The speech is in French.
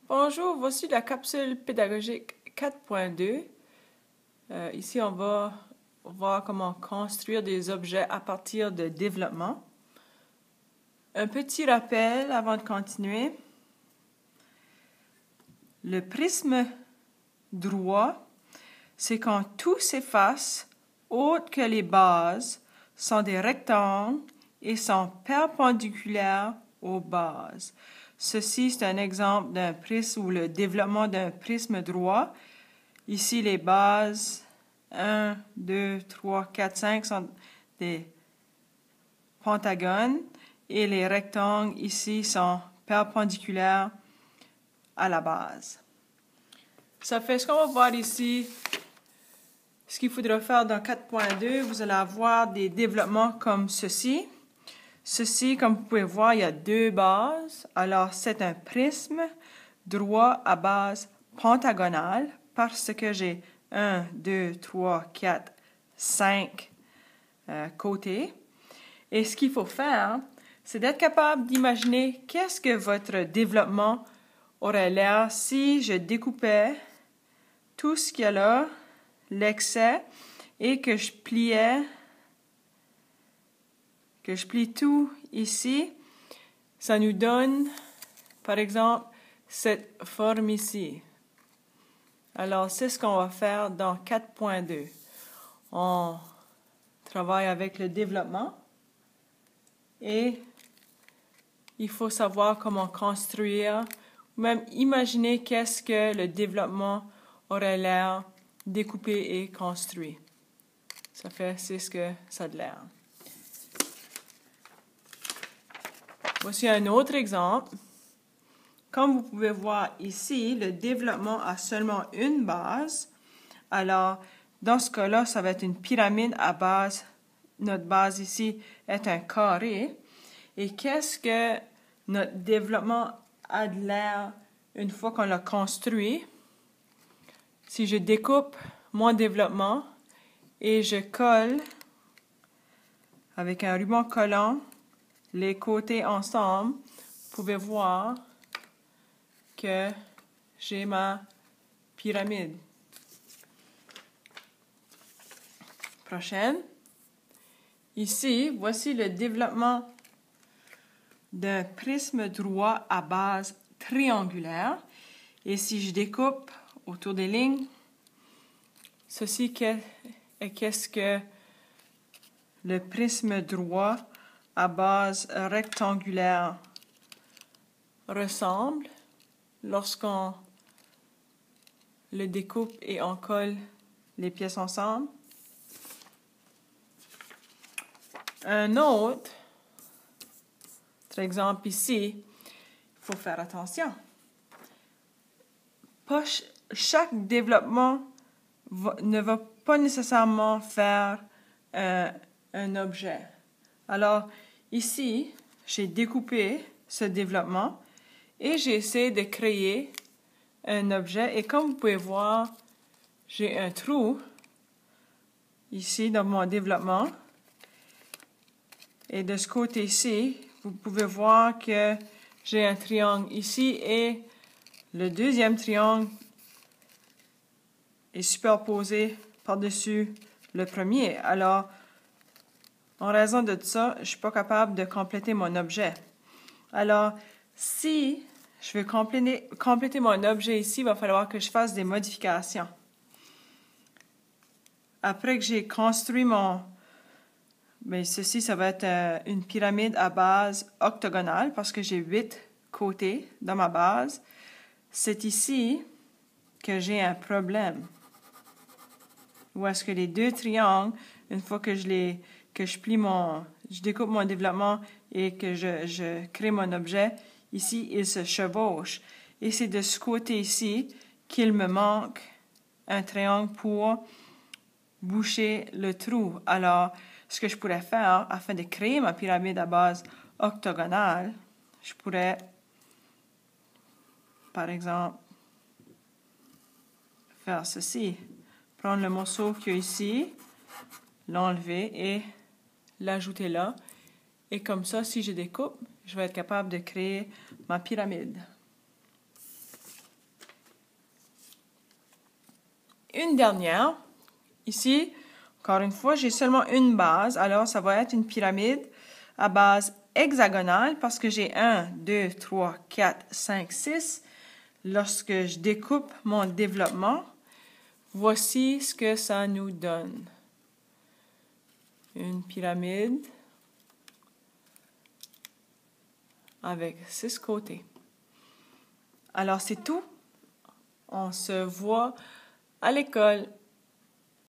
Bonjour, voici la capsule pédagogique 4.2. Ici, on va voir comment construire des objets à partir de développement. Un petit rappel avant de continuer. Le prisme droit, c'est quand tous ses faces, autres que les bases, sont des rectangles et sont perpendiculaires aux bases. Ceci, c'est un exemple d'un prisme ou le développement d'un prisme droit. Ici, les bases 1, 2, 3, 4, 5 sont des pentagones et les rectangles ici sont perpendiculaires à la base. Ça fait ce qu'on va voir ici. Ce qu'il faudra faire dans 4.2, vous allez avoir des développements comme ceci. Ceci, comme vous pouvez voir, il y a deux bases. Alors, c'est un prisme droit à base pentagonale parce que j'ai 1, 2, 3, 4, 5 côtés. Et ce qu'il faut faire, c'est d'être capable d'imaginer qu'est-ce que votre développement aurait l'air si je découpais tout ce qu'il y a là, l'excès, et que je plie tout ici. Ça nous donne, par exemple, cette forme ici. Alors, c'est ce qu'on va faire dans 4.2. On travaille avec le développement et il faut savoir comment construire, ou même imaginer qu'est-ce que le développement aurait l'air découpé et construit. C'est ce que ça a l'air. Voici un autre exemple. Comme vous pouvez voir ici, le développement a seulement une base. Alors, dans ce cas-là, ça va être une pyramide à base. Notre base ici est un carré. Et qu'est-ce que notre développement a de l'air une fois qu'on l'a construit? Si je découpe mon développement et je colle avec un ruban collant les côtés ensemble, vous pouvez voir que j'ai ma pyramide. Prochaine. Ici, voici le développement d'un prisme droit à base triangulaire. Et si je découpe autour des lignes, ceci est qu'est-ce que le prisme droit à base rectangulaire ressemble lorsqu'on le découpe et on colle les pièces ensemble. Un autre exemple ici, il faut faire attention. Chaque développement ne va pas nécessairement faire un objet. Alors, ici, j'ai découpé ce développement et j'ai essayé de créer un objet. Et comme vous pouvez voir, j'ai un trou ici dans mon développement. Et de ce côté-ci, vous pouvez voir que j'ai un triangle ici et le deuxième triangle est superposé par-dessus le premier. Alors, en raison de ça, je ne suis pas capable de compléter mon objet. Alors, si je veux compléter mon objet ici, il va falloir que je fasse des modifications. Après que j'ai construit ceci, ça va être une pyramide à base octogonale parce que j'ai 8 côtés dans ma base. C'est ici que j'ai un problème. Où est-ce que les deux triangles, une fois que je découpe mon développement et que je crée mon objet, ici, ils se chevauchent. Et c'est de ce côté-ci qu'il me manque un triangle pour boucher le trou. Alors, ce que je pourrais faire afin de créer ma pyramide à base octogonale, je pourrais, par exemple, faire ceci. Prendre le morceau qu'il y a ici, l'enlever et l'ajouter là. Et comme ça, si je découpe, je vais être capable de créer ma pyramide. une dernière. Ici, encore une fois, j'ai seulement une base, alors ça va être une pyramide à base hexagonale parce que j'ai 1, 2, 3, 4, 5, 6. Lorsque je découpe mon développement, voici ce que ça nous donne. Une pyramide avec 6 côtés. Alors, c'est tout. On se voit à l'école.